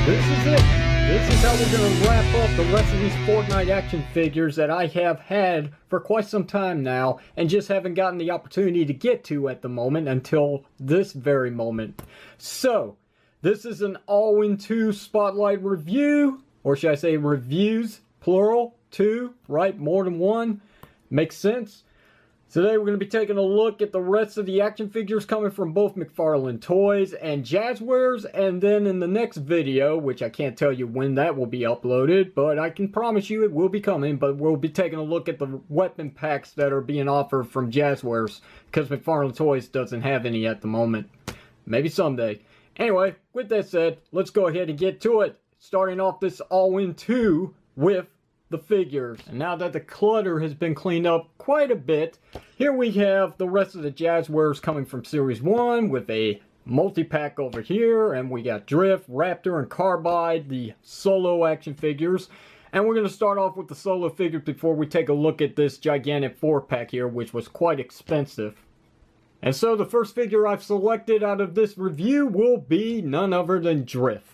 This is it. This is how we're going to wrap up the rest of these Fortnite action figures that I have had for quite some time now and just haven't gotten the opportunity to get to at the moment until this very moment. So, this is an all-in-two spotlight review, or should I say reviews, plural, two, right? More than one. Makes sense. Today we're going to be taking a look at the rest of the action figures coming from both McFarlane Toys and Jazwares, and then in the next video, which I can't tell you when that will be uploaded, but I can promise you it will be coming, but we'll be taking a look at the weapon packs that are being offered from Jazwares, because McFarlane Toys doesn't have any at the moment. Maybe someday. Anyway, with that said, let's go ahead and get to it. Starting off this all-in-two with the figures. And now that the clutter has been cleaned up quite a bit, here we have the rest of the Jazwares coming from Series 1 with a multi-pack over here, and we got Drift, Raptor, and Carbide, the solo action figures. And we're going to start off with the solo figures before we take a look at this gigantic 4-pack here, which was quite expensive. And so the first figure I've selected out of this review will be none other than Drift.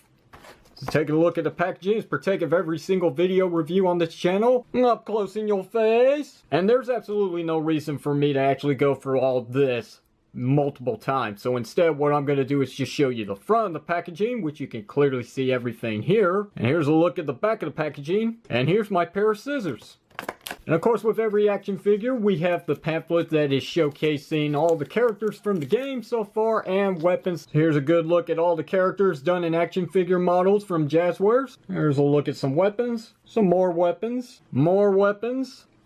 So taking a look at the packaging, partake of every single video review on this channel, up close in your face. And there's absolutely no reason for me to actually go through all this multiple times. So instead what I'm going to do is just show you the front of the packaging, which you can clearly see everything here. And here's a look at the back of the packaging. And here's my pair of scissors. And of course, with every action figure, we have the pamphlet that is showcasing all the characters from the game so far and weapons. Here's a good look at all the characters done in action figure models from Jazwares. Here's a look at some weapons, some more weapons,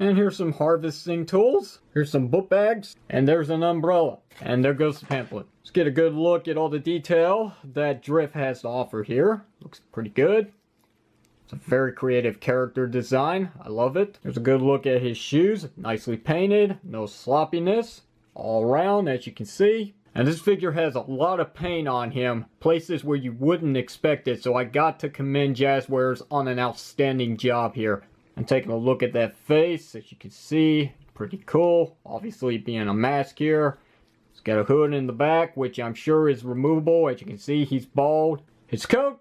and here's some harvesting tools. Here's some book bags, and there's an umbrella. And there goes the pamphlet. Let's get a good look at all the detail that Drift has to offer here. Looks pretty good. It's a very creative character design. I love it. There's a good look at his shoes. Nicely painted. No sloppiness. All around, as you can see. And this figure has a lot of paint on him. Places where you wouldn't expect it. So I got to commend Jazwares on an outstanding job here. I'm taking a look at that face. As you can see, pretty cool. Obviously being a mask here. It's got a hood in the back, which I'm sure is removable. As you can see, he's bald. His coat,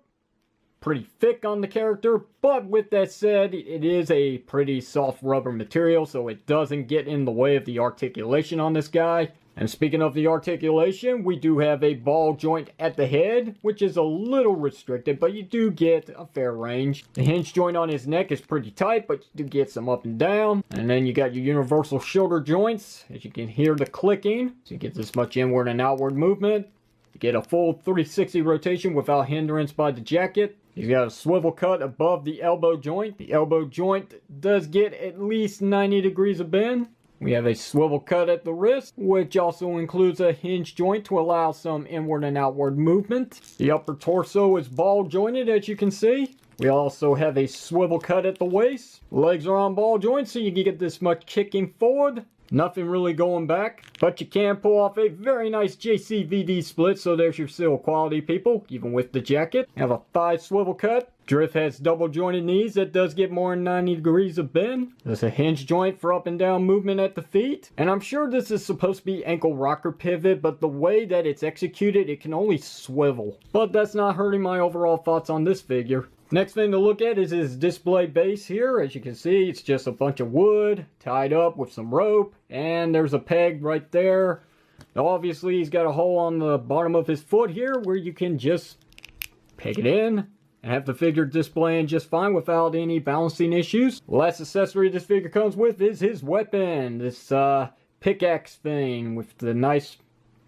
pretty thick on the character, but with that said, it is a pretty soft rubber material, so it doesn't get in the way of the articulation on this guy. And speaking of the articulation, we do have a ball joint at the head, which is a little restricted, but you do get a fair range. The hinge joint on his neck is pretty tight, but you do get some up and down. And then you got your universal shoulder joints, as you can hear the clicking, so you get this much inward and outward movement. You get a full 360 rotation without hindrance by the jacket. He's got a swivel cut above the elbow joint. The elbow joint does get at least 90 degrees of bend. We have a swivel cut at the wrist, which also includes a hinge joint to allow some inward and outward movement. The upper torso is ball jointed, as you can see. We also have a swivel cut at the waist. Legs are on ball joints, so you can get this much kicking forward. Nothing really going back, but you can pull off a very nice JCVD split, so there's your seal quality, people, even with the jacket. Have a thigh swivel cut. Drift has double jointed knees that does get more than 90 degrees of bend. There's a hinge joint for up and down movement at the feet. And I'm sure this is supposed to be ankle rocker pivot, but the way that it's executed, it can only swivel. But that's not hurting my overall thoughts on this figure. Next thing to look at is his display base here. As you can see, it's just a bunch of wood tied up with some rope, and there's a peg right there. Now, obviously, he's got a hole on the bottom of his foot here where you can just peg it in and have the figure displaying just fine without any balancing issues. Last accessory this figure comes with is his weapon, this pickaxe thing with the nice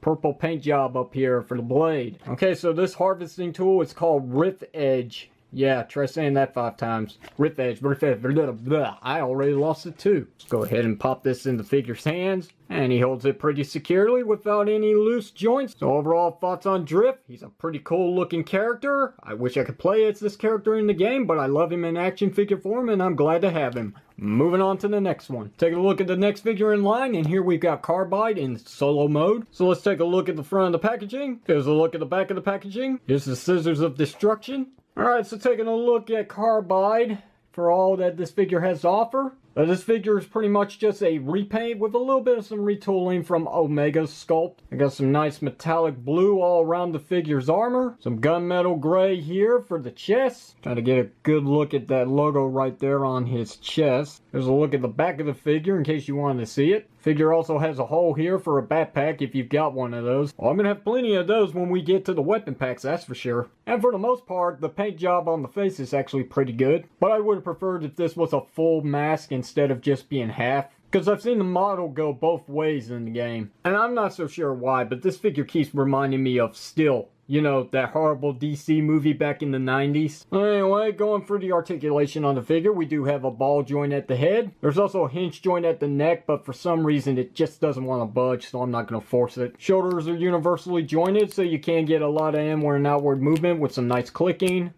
purple paint job up here for the blade. Okay, so this harvesting tool is called Rift Edge. Yeah, try saying that 5 times. Rift Edge, Rift Edge, blah, blah. I already lost it too. Let's go ahead and pop this in the figure's hands. And he holds it pretty securely without any loose joints. So overall thoughts on Drift. He's a pretty cool looking character. I wish I could play as this character in the game, but I love him in action figure form and I'm glad to have him. Moving on to the next one. Taking a look at the next figure in line, and here we've got Carbide in solo mode. So let's take a look at the front of the packaging. Here's a look at the back of the packaging. Here's the Scissors of Destruction. Alright, so taking a look at Carbide for all that this figure has to offer. This figure is pretty much just a repaint with a little bit of some retooling from Omega's sculpt. I got some nice metallic blue all around the figure's armor. Some gunmetal gray here for the chest. Trying to get a good look at that logo right there on his chest. There's a look at the back of the figure in case you wanted to see it. Figure also has a hole here for a backpack if you've got one of those. Well, I'm going to have plenty of those when we get to the weapon packs, that's for sure. And for the most part, the paint job on the face is actually pretty good. But I would have preferred if this was a full mask instead of just being half. Because I've seen the model go both ways in the game. And I'm not so sure why, but this figure keeps reminding me of Still. You know, that horrible DC movie back in the 90s. Anyway, going for the articulation on the figure, we do have a ball joint at the head. There's also a hinge joint at the neck, but for some reason it just doesn't want to budge, so I'm not going to force it. Shoulders are universally jointed, so you can get a lot of inward and outward movement with some nice clicking.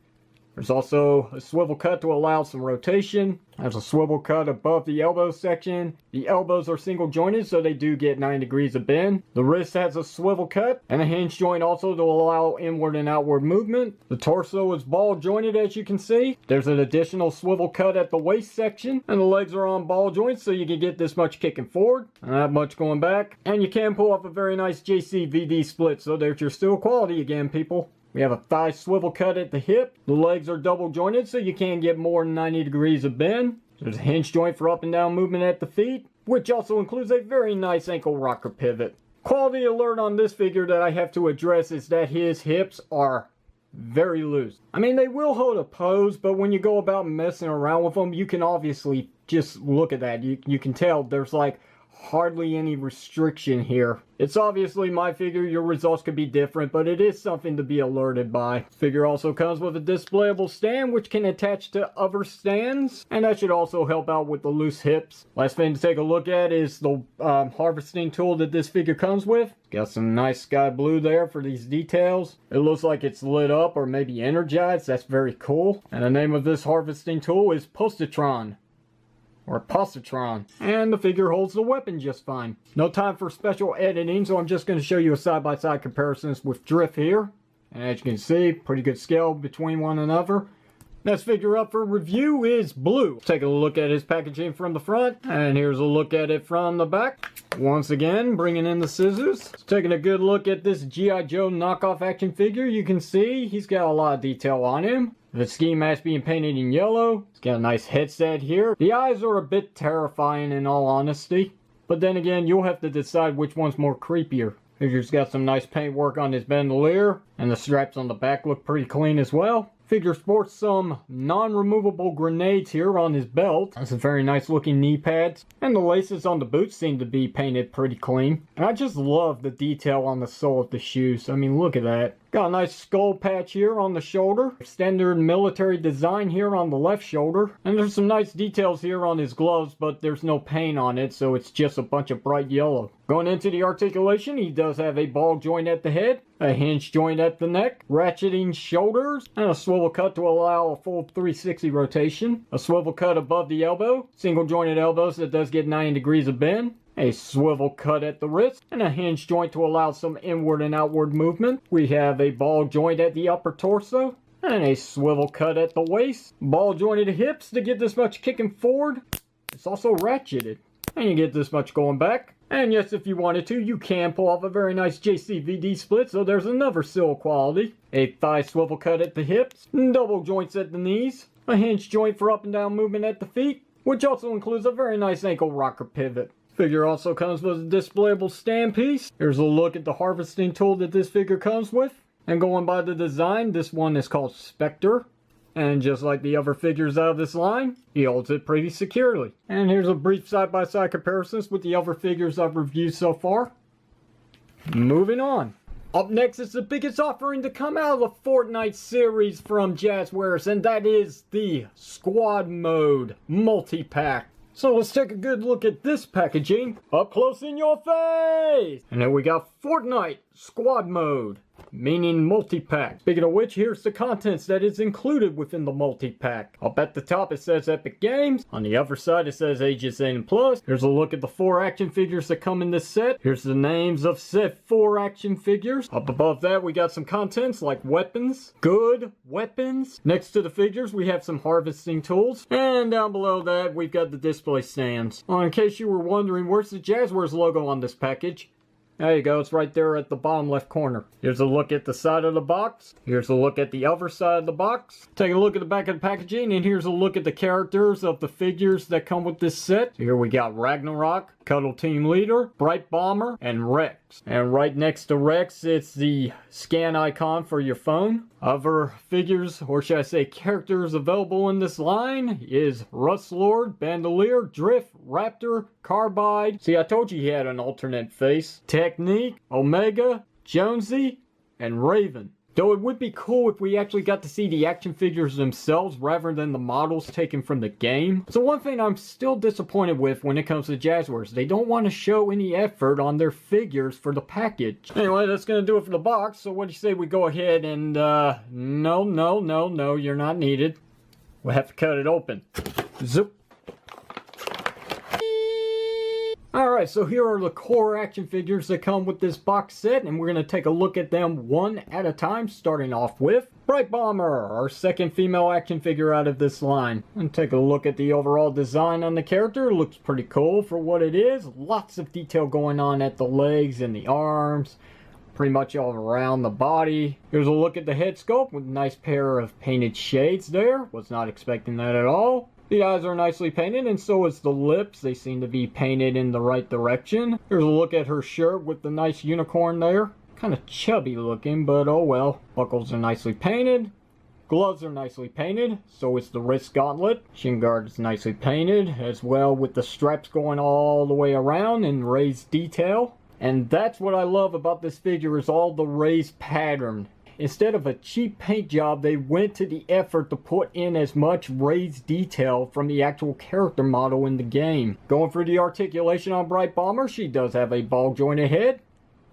There's also a swivel cut to allow some rotation. There's a swivel cut above the elbow section. The elbows are single jointed, so they do get 9 degrees of bend. The wrist has a swivel cut and a hinge joint also to allow inward and outward movement. The torso is ball jointed, as you can see. There's an additional swivel cut at the waist section, and the legs are on ball joints, so you can get this much kicking forward and that much going back. And you can pull off a very nice JCVD split, so there's your still quality again, people. We have a thigh swivel cut at the hip. The legs are double jointed, so you can get more than 90 degrees of bend. There's a hinge joint for up and down movement at the feet, which also includes a very nice ankle rocker pivot. Quality alert on this figure that I have to address is that his hips are very loose. I mean, they will hold a pose, but when you go about messing around with them, you can obviously just look at that. You can tell there's like hardly any restriction here. It's obviously my figure, your results could be different, but it is something to be alerted by. Figure also comes with a displayable stand which can attach to other stands, and that should also help out with the loose hips. Last thing to take a look at is the harvesting tool that this figure comes with. Got some nice sky blue there for these details. It looks like it's lit up or maybe energized. That's very cool. And the name of this harvesting tool is Positron. Or positron. And the figure holds the weapon just fine. No time for special editing, so I'm just going to show you a side-by-side comparisons with Drift here. And as you can see, pretty good scale between one another. Next figure up for review is Blue. Take a look at his packaging from the front, and here's a look at it from the back. Once again, bringing in the scissors. Taking a good look at this G.I. Joe knockoff action figure, you can see he's got a lot of detail on him. The ski mask being painted in yellow. He's got a nice headset here. The eyes are a bit terrifying in all honesty. But then again, you'll have to decide which one's more creepier. Figure's got some nice paintwork on his bandolier. And the straps on the back look pretty clean as well. Figure sports some non-removable grenades here on his belt. That's some very nice looking knee pads. And the laces on the boots seem to be painted pretty clean. And I just love the detail on the sole of the shoes. I mean, look at that. Got a nice skull patch here on the shoulder. Standard military design here on the left shoulder. And there's some nice details here on his gloves, but there's no paint on it, so it's just a bunch of bright yellow. Going into the articulation, he does have a ball joint at the head, a hinge joint at the neck, ratcheting shoulders, and a swivel cut to allow a full 360 rotation. A swivel cut above the elbow, single jointed elbows that does get 90 degrees of bend. A swivel cut at the wrist, and a hinge joint to allow some inward and outward movement. We have a ball joint at the upper torso, and a swivel cut at the waist. Ball jointed hips to get this much kicking forward. It's also ratcheted, and you get this much going back. And yes, if you wanted to, you can pull off a very nice JCVD split, so there's another sill quality. A thigh swivel cut at the hips, double joints at the knees, a hinge joint for up and down movement at the feet, which also includes a very nice ankle rocker pivot. Figure also comes with a displayable stand piece. Here's a look at the harvesting tool that this figure comes with. And going by the design, this one is called Spectre. And just like the other figures out of this line, he holds it pretty securely. And here's a brief side-by-side comparisons with the other figures I've reviewed so far. Moving on. Up next is the biggest offering to come out of the Fortnite series from Jazwares, and that is the Squad Mode Multi-Pack. So let's take a good look at this packaging up close in your face. And then we got Fortnite Squad Mode. meaning multi-pack. Speaking of which, here's the contents that is included within the multi-pack. Up at the top it says Epic Games. On the other side it says ages 18+. Here's a look at the 4 action figures that come in this set. Here's the names of said 4 action figures. Up above that we got some contents like weapons, good weapons. Next to the figures we have some harvesting tools. And down below that we've got the display stands. In case you were wondering, where's the Jazwares logo on this package? There you go, it's right there at the bottom left corner. Here's a look at the side of the box. Here's a look at the other side of the box. Take a look at the back of the packaging, and here's a look at the characters of the figures that come with this set. So here we got Ragnarok, Cuddle Team Leader, Bright Bomber, and Rex. And right next to Rex, it's the scan icon for your phone. Other figures, or should I say characters available in this line is Rust Lord, Bandolier, Drift, Raptor, Carbide. See, I told you he had an alternate face. Technique, Omega, Jonesy, and Raven. Though it would be cool if we actually got to see the action figures themselves rather than the models taken from the game. So one thing I'm still disappointed with when it comes to Jazwares, they don't want to show any effort on their figures for the package. Anyway, that's going to do it for the box. So what do you say we go ahead and, no, you're not needed. We'll have to cut it open. Zip. Alright, so here are the core action figures that come with this box set, and we're going to take a look at them one at a time, starting off with Bright Bomber, our second female action figure out of this line. And take a look at the overall design on the character. Looks pretty cool for what it is. Lots of detail going on at the legs and the arms, pretty much all around the body. Here's a look at the head sculpt with a nice pair of painted shades there. Was not expecting that at all. The eyes are nicely painted, and so is the lips. They seem to be painted in the right direction. Here's a look at her shirt with the nice unicorn there. Kind of chubby looking, but oh well. Buckles are nicely painted. Gloves are nicely painted. So is the wrist gauntlet. Shin guard is nicely painted, as well with the straps going all the way around in raised detail. And that's what I love about this figure, is all the raised pattern. Instead of a cheap paint job, they went to the effort to put in as much raised detail from the actual character model in the game. Going for the articulation on Bright Bomber, she does have a ball jointed head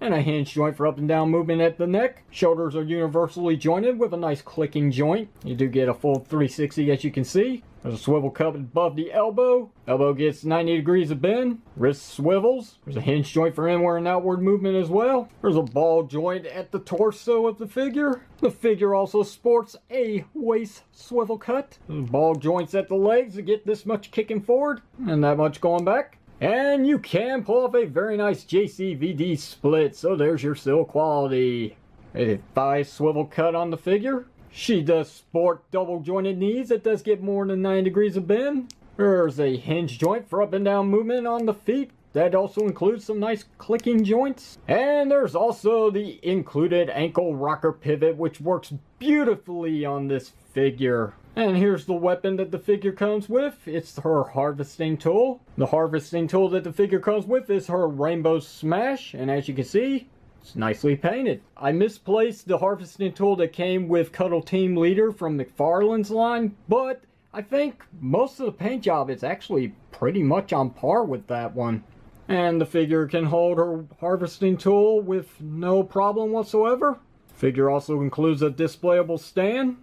and a hinge joint for up and down movement at the neck. Shoulders are universally jointed with a nice clicking joint. You do get a full 360 as you can see. There's a swivel cup above the elbow. Elbow gets 90 degrees of bend. Wrist swivels. There's a hinge joint for inward and outward movement as well. There's a ball joint at the torso of the figure. The figure also sports a waist swivel cut. There's ball joints at the legs to get this much kicking forward and that much going back. And you can pull off a very nice JCVD split. So there's your seal quality. A thigh swivel cut on the figure. She does sport double jointed knees. It does get more than 9 degrees of bend. There's a hinge joint for up and down movement on the feet. That also includes some nice clicking joints. And there's also the included ankle rocker pivot, which works beautifully on this figure. And here's the weapon that the figure comes with. It's her harvesting tool. The harvesting tool that the figure comes with is her Rainbow Smash. And as you can see, it's nicely painted. I misplaced the harvesting tool that came with Cuddle Team Leader from McFarlane's line, but I think most of the paint job is actually pretty much on par with that one. And the figure can hold her harvesting tool with no problem whatsoever. Figure also includes a displayable stand,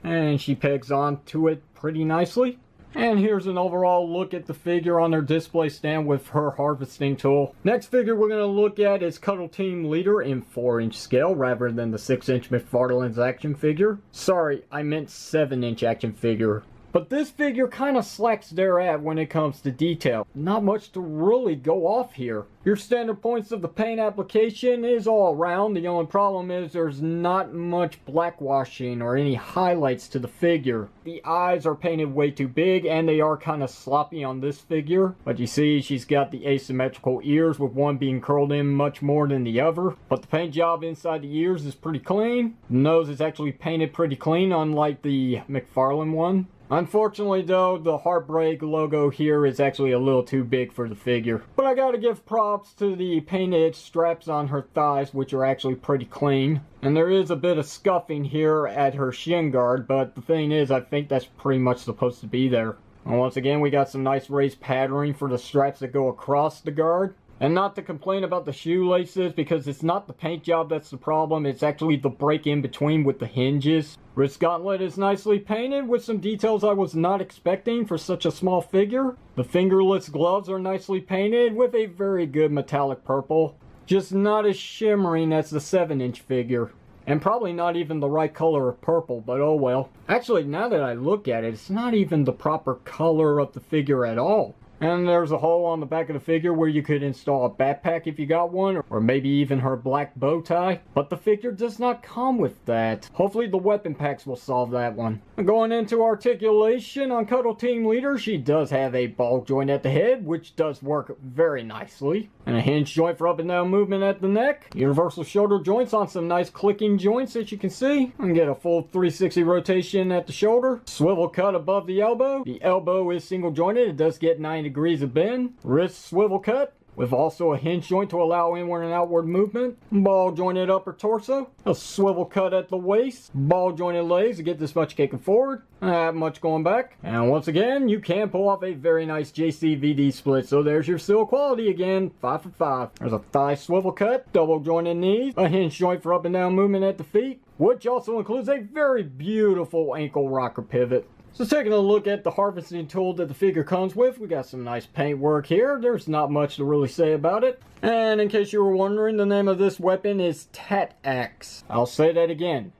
and she pegs onto it pretty nicely. And here's an overall look at the figure on her display stand with her harvesting tool. Next figure we're going to look at is Cuddle Team Leader in 4-inch scale rather than the 6-inch McFarlane's action figure. Sorry, I meant 7-inch action figure. But this figure kind of slacks thereat when it comes to detail. Not much to really go off here. Your standard points of the paint application is all around. The only problem is there's not much blackwashing or any highlights to the figure. The eyes are painted way too big and they are kind of sloppy on this figure. But you see she's got the asymmetrical ears with one being curled in much more than the other. But the paint job inside the ears is pretty clean. The nose is actually painted pretty clean, unlike the McFarlane one. Unfortunately though, the Heartbreak logo here is actually a little too big for the figure. But I gotta give props to the painted straps on her thighs, which are actually pretty clean. And there is a bit of scuffing here at her shin guard, but the thing is, I think that's pretty much supposed to be there. And once again, we got some nice raised patterning for the straps that go across the guard. And not to complain about the shoelaces, because it's not the paint job that's the problem, it's actually the break in between with the hinges. Wrist gauntlet is nicely painted with some details I was not expecting for such a small figure. The fingerless gloves are nicely painted with a very good metallic purple. Just not as shimmering as the 7-inch figure. And probably not even the right color of purple, but oh well. Actually, now that I look at it, it's not even the proper color of the figure at all. And there's a hole on the back of the figure where you could install a backpack if you got one, or maybe even her black bow tie. But the figure does not come with that. Hopefully the weapon packs will solve that one. Going into articulation on Cuddle Team Leader, she does have a ball joint at the head, which does work very nicely. And a hinge joint for up and down movement at the neck. Universal shoulder joints on some nice clicking joints that you can see. And get a full 360 rotation at the shoulder. Swivel cut above the elbow. The elbow is single jointed. It does get 90 degrees of bend. Wrist swivel cut with also a hinge joint to allow inward and outward movement. Ball jointed upper torso. A swivel cut at the waist. Ball jointed legs to get this much kicking forward. Not much going back. And once again, you can pull off a very nice JCVD split. So there's your seal quality again. 5 for 5. There's a thigh swivel cut. Double jointed knees. A hinge joint for up and down movement at the feet, which also includes a very beautiful ankle rocker pivot. So taking a look at the harvesting tool that the figure comes with, we got some nice paint work here. There's not much to really say about it. And in case you were wondering, the name of this weapon is Tat Axe. I'll say that again.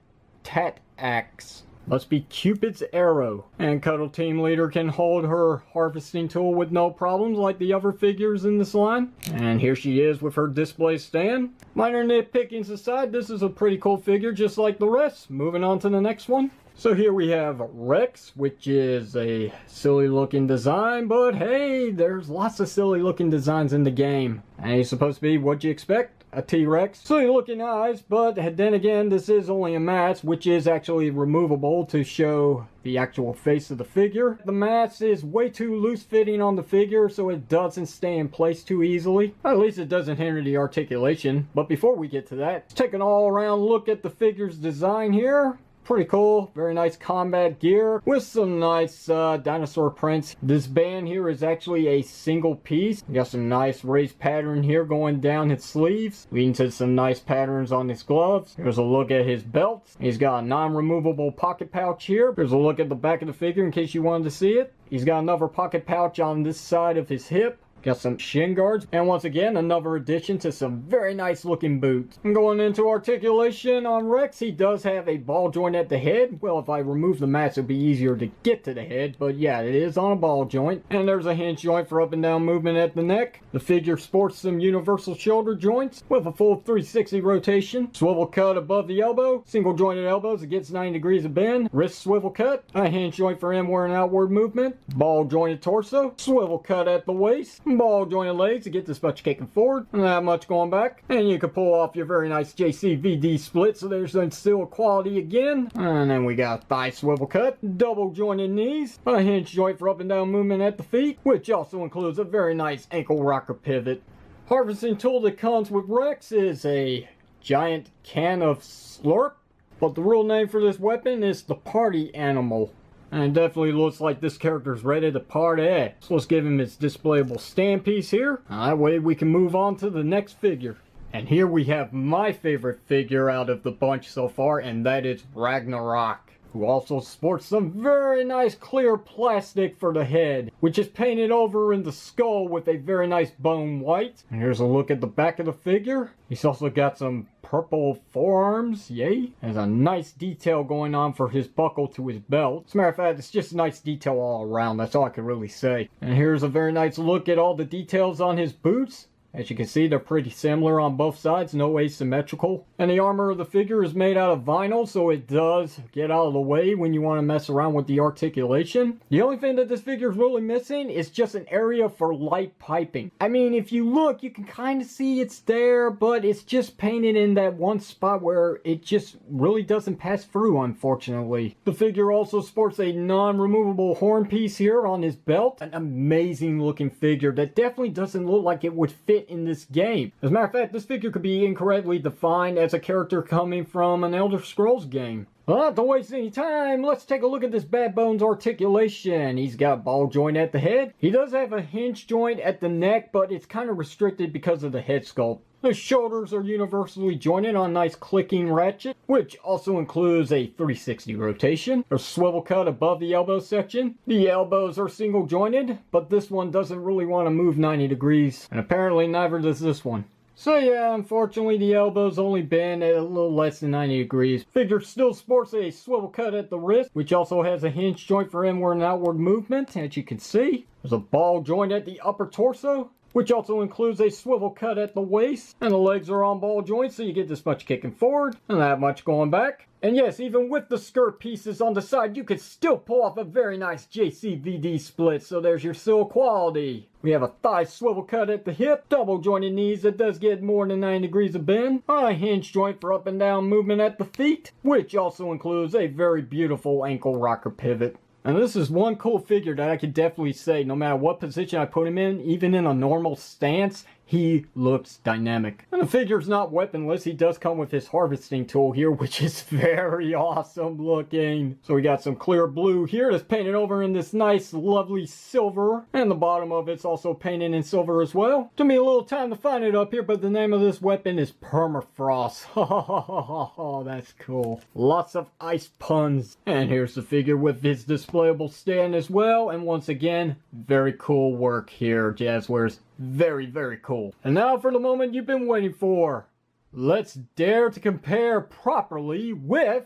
Tat Axe. Must be Cupid's arrow. And Cuddle Team Leader can hold her harvesting tool with no problems like the other figures in this line. And here she is with her display stand. Minor nitpickings aside, this is a pretty cool figure just like the rest. Moving on to the next one. So here we have Rex, which is a silly looking design, but hey, there's lots of silly looking designs in the game. And he's supposed to be what you expect, a T-Rex. Silly looking eyes, but then again, this is only a mask, which is actually removable to show the actual face of the figure. The mask is way too loose fitting on the figure, so it doesn't stay in place too easily. At least it doesn't hinder the articulation. But before we get to that, let's take an all around look at the figure's design here. Pretty cool, very nice combat gear with some nice dinosaur prints. This band here is actually a single piece. You got some nice raised pattern here going down his sleeves, leading to some nice patterns on his gloves. Here's a look at his belt. He's got a non-removable pocket pouch here. Here's a look at the back of the figure in case you wanted to see it. He's got another pocket pouch on this side of his hip. Got some shin guards, and once again, another addition to some very nice looking boots. And going into articulation on Rex, he does have a ball joint at the head. Well, if I remove the mask, it'd be easier to get to the head, but yeah, it is on a ball joint. And there's a hinge joint for up and down movement at the neck. The figure sports some universal shoulder joints with a full 360 rotation. Swivel cut above the elbow. Single jointed elbows, it gets 90 degrees of bend. Wrist swivel cut. A hinge joint for inward and outward movement. Ball jointed torso. Swivel cut at the waist. Ball jointed legs to get this much kicking forward, not much going back, and you can pull off your very nice JCVD split, so there's some seal quality again. And then we got thigh swivel cut, double jointed knees, a hinge joint for up and down movement at the feet, which also includes a very nice ankle rocker pivot. Harvesting tool that comes with Rex is a giant can of slurp, but the real name for this weapon is the party animal. And it definitely looks like this character's ready to party. So let's give him his displayable stand piece here. That way we can move on to the next figure. And here we have my favorite figure out of the bunch so far, and that is Ragnarok, who also sports some very nice clear plastic for the head, which is painted over in the skull with a very nice bone white. And here's a look at the back of the figure. He's also got some purple forearms, yay. There's a nice detail going on for his buckle to his belt. As a matter of fact, it's just nice detail all around, that's all I can really say. And here's a very nice look at all the details on his boots. As you can see, they're pretty similar on both sides, no asymmetrical. And the armor of the figure is made out of vinyl, so it does get out of the way when you want to mess around with the articulation. The only thing that this figure is really missing is just an area for light piping. I mean, if you look, you can kind of see it's there, but it's just painted in that one spot where it just really doesn't pass through, unfortunately. The figure also sports a non-removable horn piece here on his belt. An amazing looking figure that definitely doesn't look like it would fit in this game. As a matter of fact, this figure could be incorrectly defined as a character coming from an Elder Scrolls game. Well, not to waste any time, let's take a look at this bad bones articulation. He's got ball joint at the head. He does have a hinge joint at the neck, but it's kind of restricted because of the head sculpt. The shoulders are universally jointed on nice clicking ratchet, which also includes a 360 rotation. A swivel cut above the elbow section. The elbows are single jointed, but this one doesn't really want to move 90 degrees, and apparently neither does this one. So yeah, unfortunately the elbows only bend at a little less than 90 degrees. Figure still sports a swivel cut at the wrist, which also has a hinge joint for inward and outward movement, as you can see. There's a ball joint at the upper torso, which also includes a swivel cut at the waist. And the legs are on ball joints, so you get this much kicking forward and that much going back. And yes, even with the skirt pieces on the side, you could still pull off a very nice JCVD split, so there's your seal quality. We have a thigh swivel cut at the hip, double jointed knees that does get more than 90 degrees of bend, a hinge joint for up and down movement at the feet, which also includes a very beautiful ankle rocker pivot. And this is one cool figure that I could definitely say, no matter what position I put him in, even in a normal stance, he looks dynamic. And the figure's not weaponless. He does come with his harvesting tool here, which is very awesome looking. So we got some clear blue here that's painted over in this nice, lovely silver. And the bottom of it's also painted in silver as well. Took me a little time to find it up here, but the name of this weapon is Permafrost. Oh, that's cool. Lots of ice puns. And here's the figure with his displayable stand as well. And once again, very cool work here, Jazwares. Very, very cool. And now for the moment you've been waiting for. Let's dare to compare properly with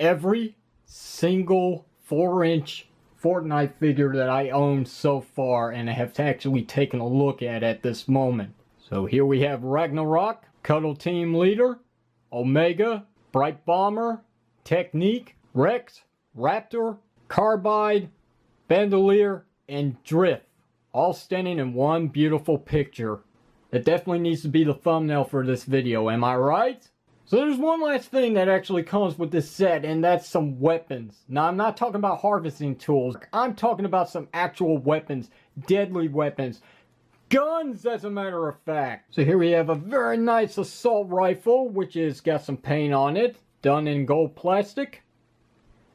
every single 4-inch Fortnite figure that I own so far and have actually taken a look at this moment. So here we have Ragnarok, Cuddle Team Leader, Omega, Bright Bomber, Technique, Rex, Raptor, Carbide, Bandolier, and Drift. All standing in one beautiful picture. That definitely needs to be the thumbnail for this video, am I right? So there's one last thing that actually comes with this set, and that's some weapons. Now I'm not talking about harvesting tools. I'm talking about some actual weapons. Deadly weapons. Guns, as a matter of fact. So here we have a very nice assault rifle, which has got some paint on it. Done in gold plastic.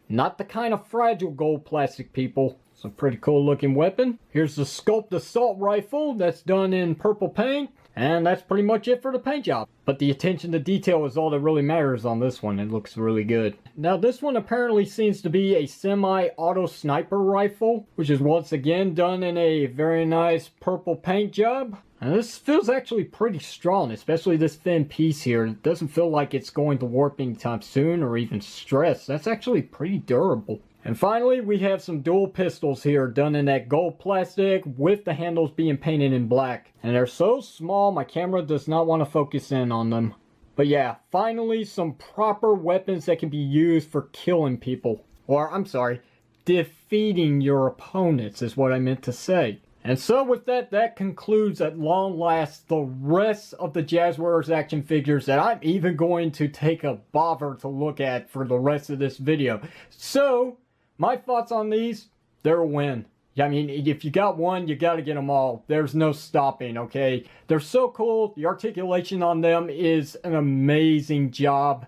Not the kind of fragile gold plastic, people. It's a pretty cool looking weapon. Here's the scoped assault rifle that's done in purple paint. And that's pretty much it for the paint job. But the attention to detail is all that really matters on this one. It looks really good. Now this one apparently seems to be a semi-auto sniper rifle, which is once again done in a very nice purple paint job. And this feels actually pretty strong, especially this thin piece here. It doesn't feel like it's going to warp anytime soon or even stress. That's actually pretty durable. And finally, we have some dual pistols here done in that gold plastic with the handles being painted in black. And they're so small, my camera does not want to focus in on them. But yeah, finally some proper weapons that can be used for killing people. Or, I'm sorry, defeating your opponents is what I meant to say. And so with that, that concludes at long last the rest of the Jazwares action figures that I'm even going to take a bother to look at for the rest of this video. So, my thoughts on these, they're a win. I mean, if you got one, you got to get them all. There's no stopping, okay? They're so cool. The articulation on them is an amazing job.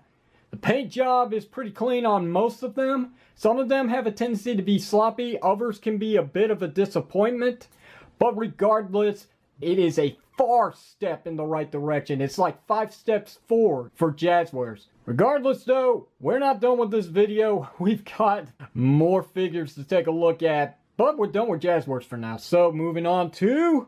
The paint job is pretty clean on most of them. Some of them have a tendency to be sloppy. Others can be a bit of a disappointment. But regardless, it is a far step in the right direction. It's like 5 steps forward for Jazwares. Regardless though, we're not done with this video. We've got more figures to take a look at. But we're done with Jazwares for now. So moving on to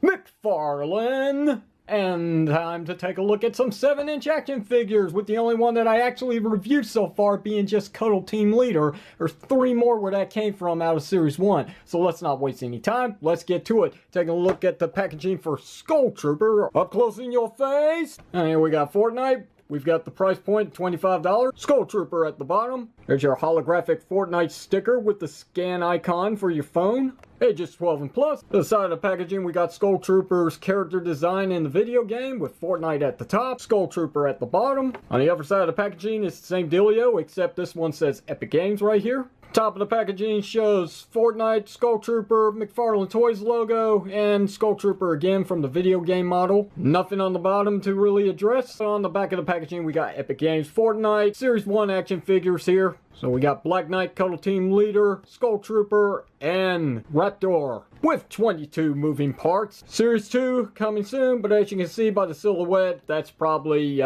McFarlane. And time to take a look at some 7-inch action figures, with the only one that I actually reviewed so far being just Cuddle Team Leader. There's 3 more where that came from out of Series 1. So let's not waste any time. Let's get to it. Taking a look at the packaging for Skull Trooper. Up close in your face. And here we got Fortnite. We've got the price point, $25. Skull Trooper at the bottom. There's your holographic Fortnite sticker with the scan icon for your phone. Ages 12 and plus. To the side of the packaging, we got Skull Trooper's character design in the video game with Fortnite at the top, Skull Trooper at the bottom. On the other side of the packaging, it's the same dealio, except this one says Epic Games right here. Top of the packaging shows Fortnite, Skull Trooper, McFarlane Toys logo, and Skull Trooper again from the video game model. Nothing on the bottom to really address. So on the back of the packaging we got Epic Games Fortnite, Series 1 action figures here. So we got Black Knight, Cuddle Team Leader, Skull Trooper, and Raptor with 22 moving parts. Series 2 coming soon, but as you can see by the silhouette, that's probably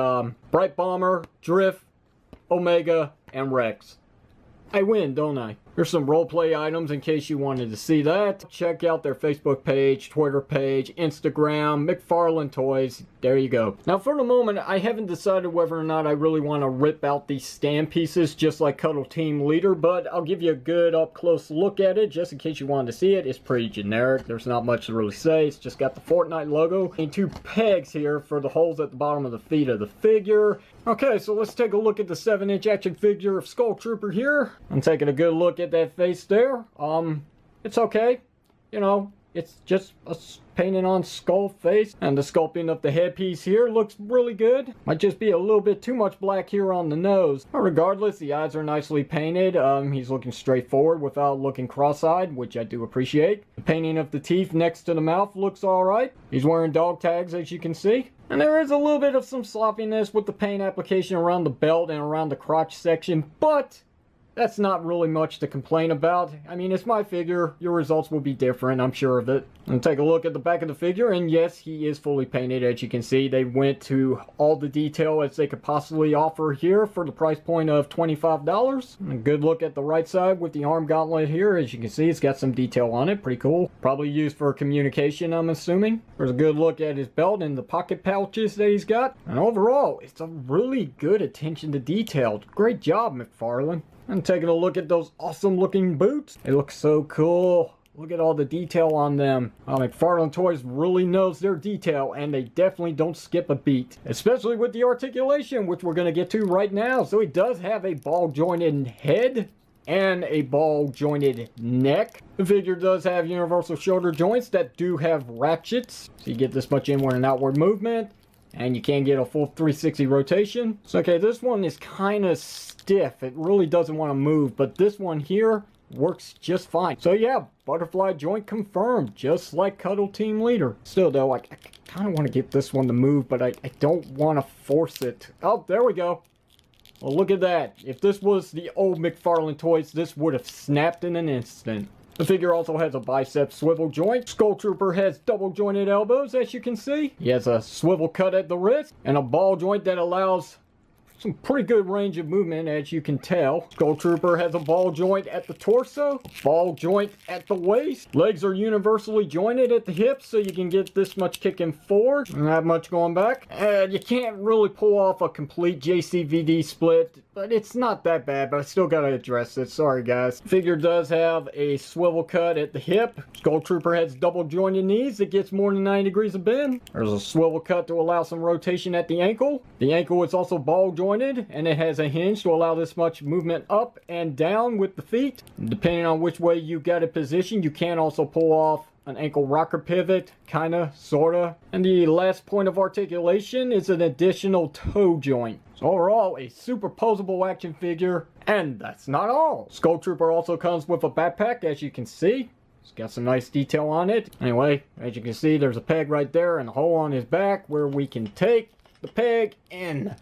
Bright Bomber, Drift, Omega, and Rex. I win, don't I? Here's some roleplay items in case you wanted to see that. Check out their Facebook page, Twitter page, Instagram, McFarlane Toys. There you go. Now for the moment, I haven't decided whether or not I really want to rip out these stand pieces just like Cuddle Team Leader, but I'll give you a good up close look at it just in case you wanted to see it. It's pretty generic. There's not much to really say. It's just got the Fortnite logo and 2 pegs here for the holes at the bottom of the feet of the figure. Okay, so let's take a look at the 7-inch action figure of Skull Trooper here. I'm taking a good look at that face there. It's okay. You know, it's just a painted on skull face. And the sculpting of the headpiece here looks really good. Might just be a little bit too much black here on the nose. But regardless, the eyes are nicely painted. He's looking straight forward without looking cross-eyed, which I do appreciate. The painting of the teeth next to the mouth looks alright. He's wearing dog tags, as you can see. And there is a little bit of some sloppiness with the paint application around the belt and around the crotch section, but that's not really much to complain about. I mean, it's my figure. Your results will be different, I'm sure of it. And take a look at the back of the figure, and yes, he is fully painted. As you can see, they went to all the detail as they could possibly offer here for the price point of $25. And a good look at the right side with the arm gauntlet here. As you can see, it's got some detail on it. Pretty cool. Probably used for communication, I'm assuming. There's a good look at his belt and the pocket pouches that he's got. And overall, it's a really good attention to detail. Great job, McFarlane. And taking a look at those awesome looking boots. They look so cool. Look at all the detail on them. McFarlane Toys really knows their detail, and they definitely don't skip a beat. Especially with the articulation, which we're going to get to right now. So he does have a ball jointed head and a ball jointed neck. The figure does have universal shoulder joints that do have ratchets. So you get this much inward and outward movement. And you can get a full 360 rotation. So okay, this one is kind of stiff. It really doesn't want to move, but this one here works just fine. So yeah, butterfly joint confirmed, just like Cuddle Team Leader. Still though, I kind of want to get this one to move, but I don't want to force it. Oh, there we go. Well, look at that. If this was the old McFarlane Toys, this would have snapped in an instant. The figure also has a bicep swivel joint. Skull Trooper has double jointed elbows, as you can see. He has a swivel cut at the wrist and a ball joint that allows some pretty good range of movement, as you can tell. Skull Trooper has a ball joint at the torso, ball joint at the waist. Legs are universally jointed at the hips, so you can get this much kicking forward. Not much going back. You can't really pull off a complete JCVD split, but it's not that bad, but I still gotta address it. Sorry, guys. Figure does have a swivel cut at the hip. Skull Trooper has double jointed knees that gets more than 90 degrees of bend. There's a swivel cut to allow some rotation at the ankle. The ankle is also ball jointed, and it has a hinge to allow this much movement up and down with the feet. Depending on which way you got it positioned, you can also pull off an ankle rocker pivot, kinda, sorta. And the last point of articulation is an additional toe joint. So overall, a super posable action figure, and that's not all. Skull Trooper also comes with a backpack, as you can see. It's got some nice detail on it. Anyway, as you can see, there's a peg right there and a hole on his back where we can take the peg and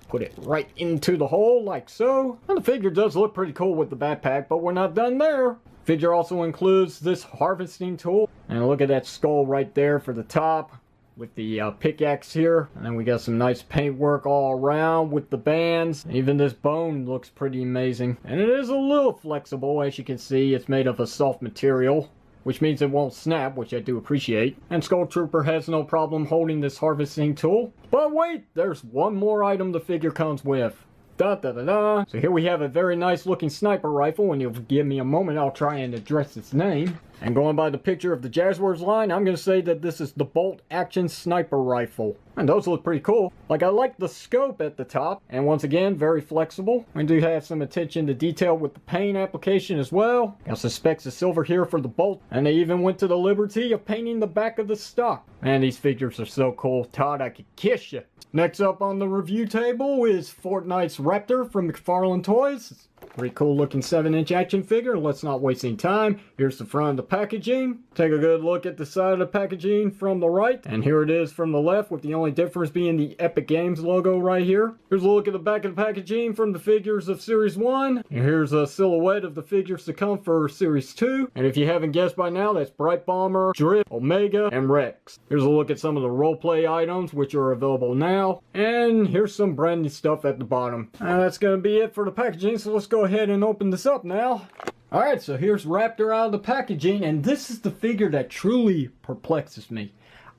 put it right into the hole like so. And the figure does look pretty cool with the backpack, but we're not done there. Figure also includes this harvesting tool. And look at that skull right there for the top with the pickaxe here. And then we got some nice paintwork all around with the bands. Even this bone looks pretty amazing. And it is a little flexible, as you can see. It's made of a soft material, which means it won't snap, which I do appreciate. And Skull Trooper has no problem holding this harvesting tool. But wait, there's one more item the figure comes with. Da da da da. So here we have a very nice looking sniper rifle, and you'll give me a moment, I'll try and address its name. And going by the picture of the Jazwares line, I'm going to say that this is the Bolt Action Sniper Rifle. And those look pretty cool. Like, I like the scope at the top, and once again, very flexible. We do have some attention to detail with the paint application as well. Got some specks of silver here for the bolt, and they even went to the liberty of painting the back of the stock. Man, these figures are so cool. Todd, I could kiss you. Next up on the review table is Fortnite's Raptor from McFarlane Toys. Pretty cool looking 7-inch action figure. Let's not waste any time. Here's the front of the packaging. Take a good look at the side of the packaging from the right. And here it is from the left, with the only difference being the Epic Games logo right here. Here's a look at the back of the packaging from the figures of Series 1. And here's a silhouette of the figures to come for Series 2. And if you haven't guessed by now, that's Bright Bomber, Drift, Omega, and Rex. Here's a look at some of the roleplay items which are available now. And here's some brand new stuff at the bottom. And that's going to be it for the packaging, so let's go ahead and open this up now. Alright, so here's Raptor out of the packaging, and this is the figure that truly perplexes me.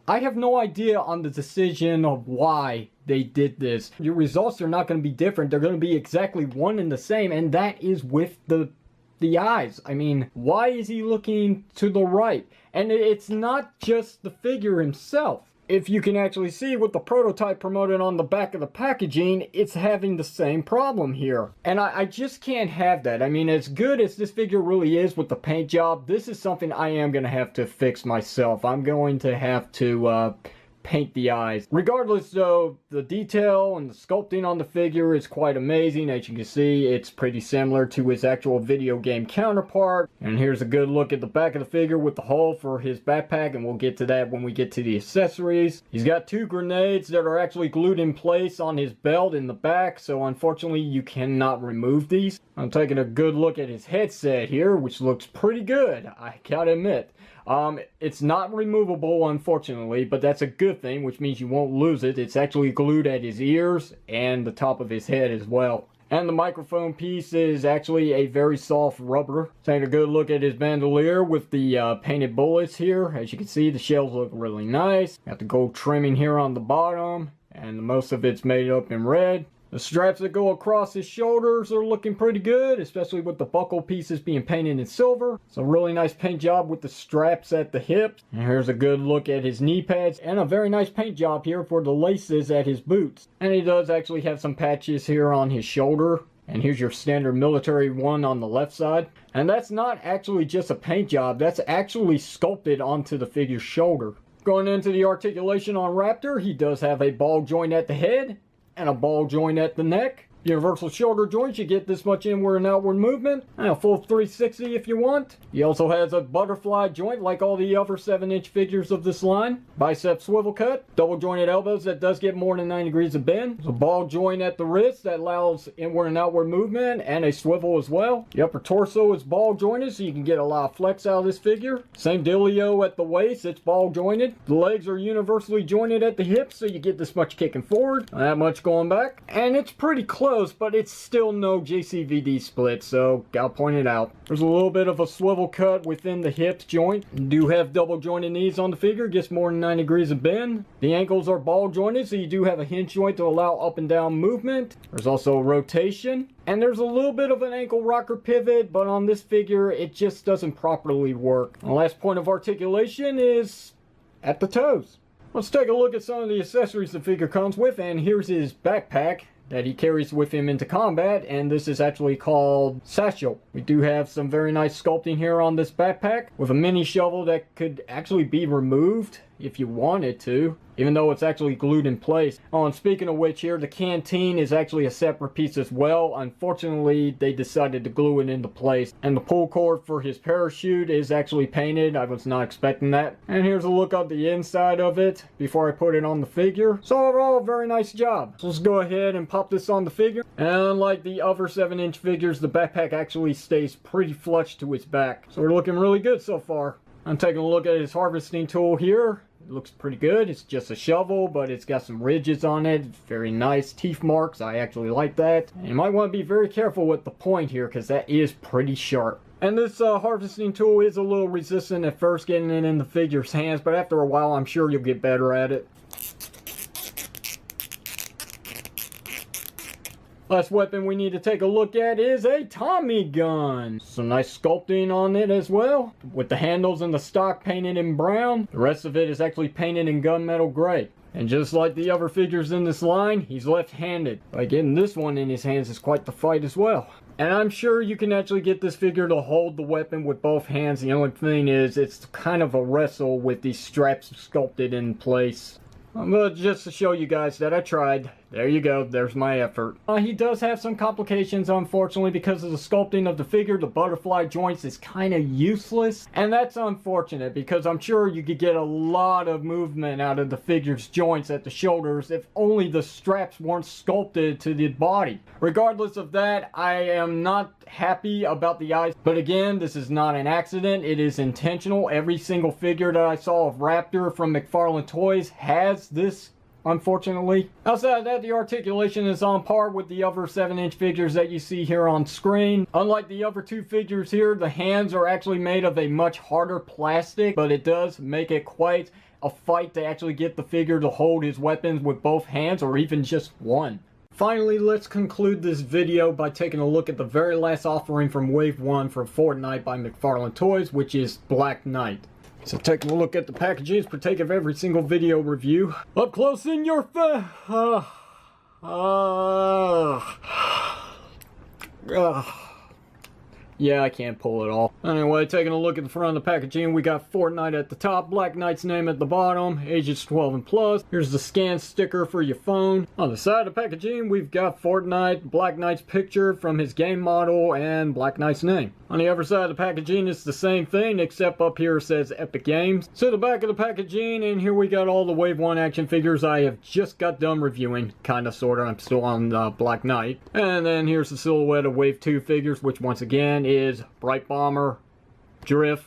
I have no idea on the decision of why they did this. Your results are not going to be different. They're going to be exactly one and the same, and that is with the eyes. I mean, why is he looking to the right? And it's not just the figure himself. If you can actually see with the prototype promoted on the back of the packaging, it's having the same problem here. And I just can't have that. I mean, as good as this figure really is with the paint job, this is something I am going to have to fix myself. I'm going to have to paint the eyes. Regardless though, the detail and the sculpting on the figure is quite amazing. As you can see, it's pretty similar to his actual video game counterpart. And here's a good look at the back of the figure with the hole for his backpack, and we'll get to that when we get to the accessories. He's got 2 grenades that are actually glued in place on his belt in the back, so unfortunately you cannot remove these. I'm taking a good look at his headset here, which looks pretty good, I gotta admit. It's not removable, unfortunately, but that's a good thing, which means you won't lose it. It's actually glued at his ears and the top of his head as well. And the microphone piece is actually a very soft rubber. Taking a good look at his bandolier with the painted bullets here. As you can see, the shells look really nice. Got the gold trimming here on the bottom, and most of it's made up in red. The straps that go across his shoulders are looking pretty good, especially with the buckle pieces being painted in silver. It's a really nice paint job with the straps at the hips. And here's a good look at his knee pads, and a very nice paint job here for the laces at his boots. And he does actually have some patches here on his shoulder. And here's your standard military one on the left side. And that's not actually just a paint job, that's actually sculpted onto the figure's shoulder. Going into the articulation on Raptor, he does have a ball joint at the head and a ball joint at the neck. Universal shoulder joints, you get this much inward and outward movement, and a full 360 if you want. He also has a butterfly joint like all the other 7-inch figures of this line. Bicep swivel cut, double jointed elbows that does get more than 90 degrees of bend. There's a ball joint at the wrist that allows inward and outward movement, and a swivel as well. The upper torso is ball jointed, so you can get a lot of flex out of this figure. Same dealio at the waist, it's ball jointed. The legs are universally jointed at the hips, so you get this much kicking forward, that much going back. And it's pretty close, but it's still no JCVD split, so gotta point it out. There's a little bit of a swivel cut within the hip joint. You do have double jointed knees on the figure, gets more than 90 degrees of bend. The ankles are ball jointed, so you do have a hinge joint to allow up and down movement. There's also rotation. And there's a little bit of an ankle rocker pivot, but on this figure, it just doesn't properly work. The last point of articulation is at the toes. Let's take a look at some of the accessories the figure comes with, and here's his backpack that he carries with him into combat, and this is actually called Satchel. We do have some very nice sculpting here on this backpack with a mini shovel that could actually be removed if you wanted to, even though it's actually glued in place. Oh, and speaking of which here, the canteen is actually a separate piece as well. Unfortunately, they decided to glue it into place. And the pull cord for his parachute is actually painted. I was not expecting that. And here's a look at the inside of it before I put it on the figure. So overall, very nice job. So let's go ahead and pop this on the figure. And unlike the other 7-inch figures, the backpack actually stays pretty flush to its back. So we're looking really good so far. I'm taking a look at his harvesting tool here. It looks pretty good. It's just a shovel, but it's got some ridges on it. Very nice teeth marks. I actually like that. And you might want to be very careful with the point here, because that is pretty sharp. And this harvesting tool is a little resistant at first getting it in the figure's hands, but after a while I'm sure you'll get better at it. Last weapon we need to take a look at is a Tommy gun. Some nice sculpting on it as well, with the handles and the stock painted in brown. The rest of it is actually painted in gunmetal gray. And just like the other figures in this line, he's left-handed. By getting this one in his hands is quite the fight as well. And I'm sure you can actually get this figure to hold the weapon with both hands. The only thing is, it's kind of a wrestle with these straps sculpted in place. But just to show you guys that I tried, There you go, there's my effort. He does have some complications, unfortunately, because of the sculpting of the figure. The butterfly joints is kind of useless, and that's unfortunate because I'm sure you could get a lot of movement out of the figure's joints at the shoulders if only the straps weren't sculpted to the body. Regardless of that, I am not happy about the eyes, but again, this is not an accident. It is intentional. Every single figure that I saw of Raptor from McFarlane Toys has this, unfortunately. Outside of that, the articulation is on par with the other 7-inch figures that you see here on screen. Unlike the other two figures here, the hands are actually made of a much harder plastic, but it does make it quite a fight to actually get the figure to hold his weapons with both hands or even just one. Finally, let's conclude this video by taking a look at the very last offering from Wave 1 from Fortnite by McFarlane Toys, which is Black Knight. So taking a look at the packaging is partake of every single video review. Up close in your face. Yeah, I can't pull it off. Anyway, taking a look at the front of the packaging, we got Fortnite at the top, Black Knight's name at the bottom, ages 12 and plus. Here's the scan sticker for your phone. On the side of the packaging, we've got Fortnite, Black Knight's picture from his game model, and Black Knight's name. On the other side of the packaging, it's the same thing, except up here it says Epic Games. So the back of the packaging, and here we got all the Wave 1 action figures I have just got done reviewing. Kinda, sorta, I'm still on Black Knight. And then here's the silhouette of Wave 2 figures, which once again is Bright Bomber, Drift,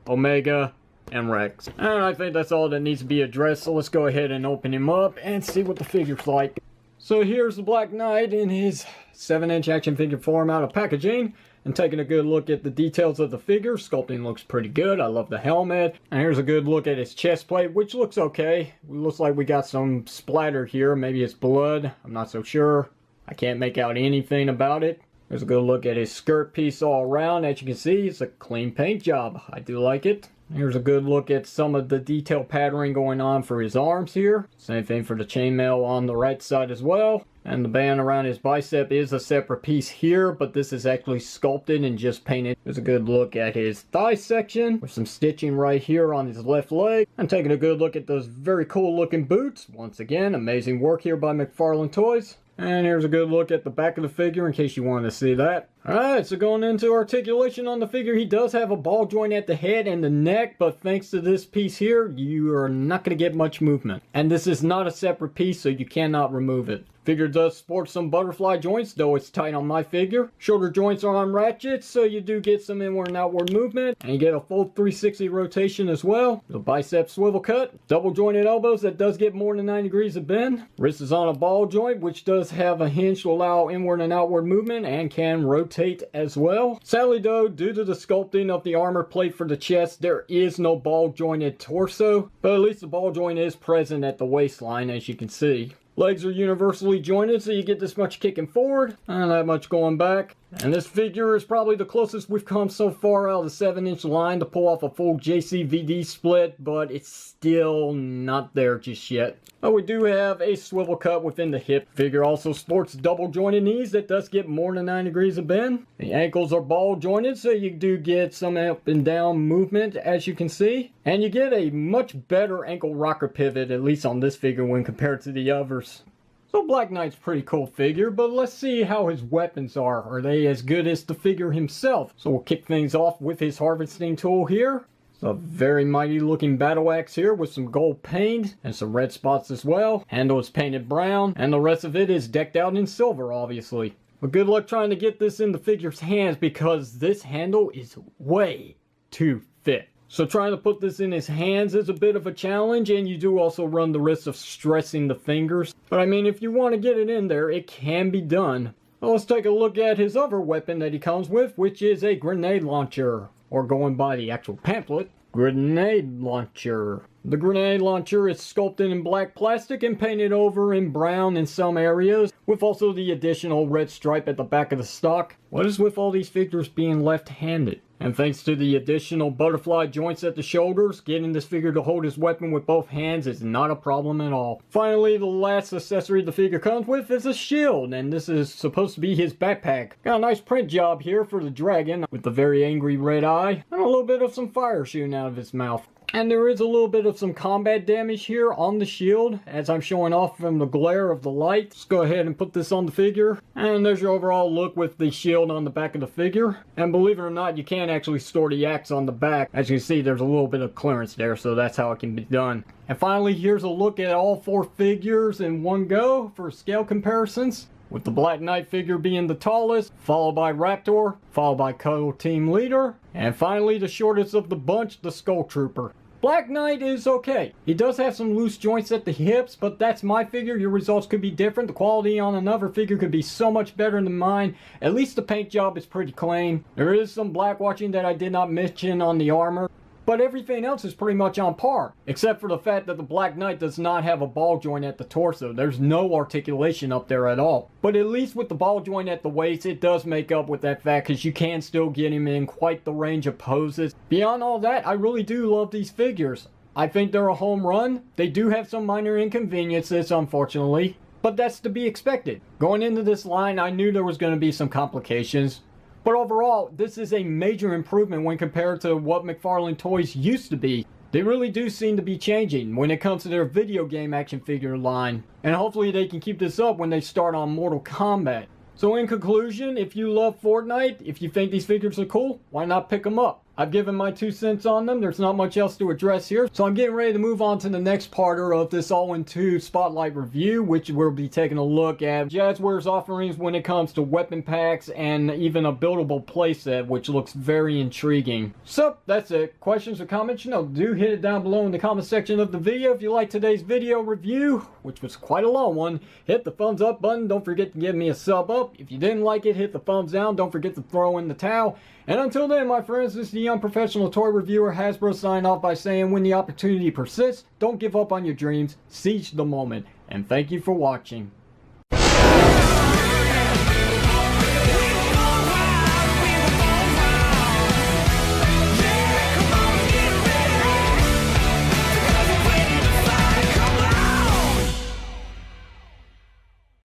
Omega, and Rex. And I think that's all that needs to be addressed, so let's go ahead and open him up and see what the figure's like. So here's the Black Knight in his 7-inch action figure form out of packaging. And taking a good look at the details of the figure, sculpting looks pretty good. I love the helmet. And here's a good look at his chest plate, which looks okay. It looks like we got some splatter here. Maybe it's blood. I'm not so sure. I can't make out anything about it. There's a good look at his skirt piece all around. As you can see, it's a clean paint job. I do like it. Here's a good look at some of the detail patterning going on for his arms here. Same thing for the chainmail on the right side as well. And the band around his bicep is a separate piece here, but this is actually sculpted and just painted. There's a good look at his thigh section with some stitching right here on his left leg. And taking a good look at those very cool looking boots. Once again, amazing work here by McFarlane Toys. And here's a good look at the back of the figure in case you wanted to see that. Alright, so going into articulation on the figure, he does have a ball joint at the head and the neck, but thanks to this piece here, you are not going to get much movement. And this is not a separate piece, so you cannot remove it. Figure does sport some butterfly joints, though it's tight on my figure. Shoulder joints are on ratchets, so you do get some inward and outward movement. And you get a full 360 rotation as well. The bicep swivel cut. Double jointed elbows that does get more than 9 degrees of bend. Wrist is on a ball joint, which does have a hinge to allow inward and outward movement and can rotate as well. Sadly though, due to the sculpting of the armor plate for the chest, there is no ball jointed torso. But at least the ball joint is present at the waistline, as you can see. Legs are universally jointed, so you get this much kicking forward and that much going back. And this figure is probably the closest we've come so far out of the 7-inch line to pull off a full JCVD split, but it's still not there just yet. But we do have a swivel cut within the hip. Figure also sports double jointed knees that does get more than 9 degrees of bend. The ankles are ball jointed, so you do get some up and down movement, as you can see. And you get a much better ankle rocker pivot, at least on this figure when compared to the others. So Black Knight's a pretty cool figure, but let's see how his weapons are. Are they as good as the figure himself? So we'll kick things off with his harvesting tool here. It's a very mighty looking battle axe here with some gold paint and some red spots as well. Handle is painted brown, and the rest of it is decked out in silver, obviously. But good luck trying to get this in the figure's hands because this handle is way too thick. So trying to put this in his hands is a bit of a challenge, and you do also run the risk of stressing the fingers. But I mean, if you want to get it in there, it can be done. Well, let's take a look at his other weapon that he comes with, which is a grenade launcher. Or going by the actual pamphlet, grenade launcher. The grenade launcher is sculpted in black plastic and painted over in brown in some areas, with also the additional red stripe at the back of the stock. What is with all these figures being left-handed? And thanks to the additional butterfly joints at the shoulders, getting this figure to hold his weapon with both hands is not a problem at all. Finally, the last accessory the figure comes with is a shield, and this is supposed to be his backpack. Got a nice print job here for the dragon, with the very angry red eye, and a little bit of some fire shooting out of his mouth. And there is a little bit of some combat damage here on the shield as I'm showing off from the glare of the light. Let's go ahead and put this on the figure. And there's your overall look with the shield on the back of the figure. And believe it or not, you can actually store the axe on the back. As you can see, there's a little bit of clearance there, so that's how it can be done. And finally, here's a look at all 4 figures in one go for scale comparisons, with the Black Knight figure being the tallest, followed by Raptor, followed by Cuddle Team Leader, and finally the shortest of the bunch, the Skull Trooper. Black Knight is okay. He does have some loose joints at the hips, but that's my figure. Your results could be different. The quality on another figure could be so much better than mine. At least the paint job is pretty clean. There is some black watching that I did not mention on the armor, but everything else is pretty much on par, except for the fact that the Black Knight does not have a ball joint at the torso. There's no articulation up there at all. But at least with the ball joint at the waist, it does make up with that fact, because you can still get him in quite the range of poses. Beyond all that, I really do love these figures. I think they're a home run. They do have some minor inconveniences, unfortunately, but that's to be expected. Going into this line, I knew there was going to be some complications. But overall, this is a major improvement when compared to what McFarlane Toys used to be. They really do seem to be changing when it comes to their video game action figure line. And hopefully they can keep this up when they start on Mortal Kombat. So in conclusion, if you love Fortnite, if you think these figures are cool, why not pick them up? I've given my 2 cents on them. There's not much else to address here. So I'm getting ready to move on to the next parter of this all-in-2 spotlight review, which we'll be taking a look at Jazwares offerings when it comes to weapon packs and even a buildable playset, which looks very intriguing. So that's it. Questions or comments? Do hit it down below in the comment section of the video. If you like today's video review, which was quite a long one, hit the thumbs up button. Don't forget to give me a sub up. If you didn't like it, hit the thumbs down. Don't forget to throw in the towel. And until then, my friends, this is the unprofessional toy reviewer Hasbro signing off by saying, when the opportunity persists, don't give up on your dreams, seize the moment. And thank you for watching.